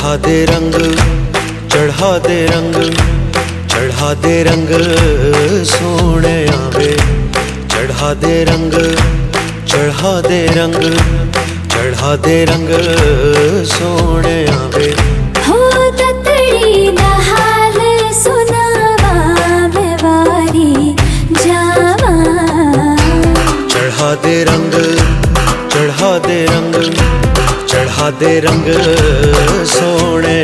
चढ़ा दे रंग, चढ़ा दे रंग, चढ़ा दे रंग सोने आवे। चढ़ा दे रंग, चढ़ा दे रंग, चढ़ा दे रंग सोने आवे। हो ततड़ी दा हाल सुनावा मैं वारी जावा। चढ़ा दे रंग, चढ़ा दे रंग, चढ़ा दे रंग सोने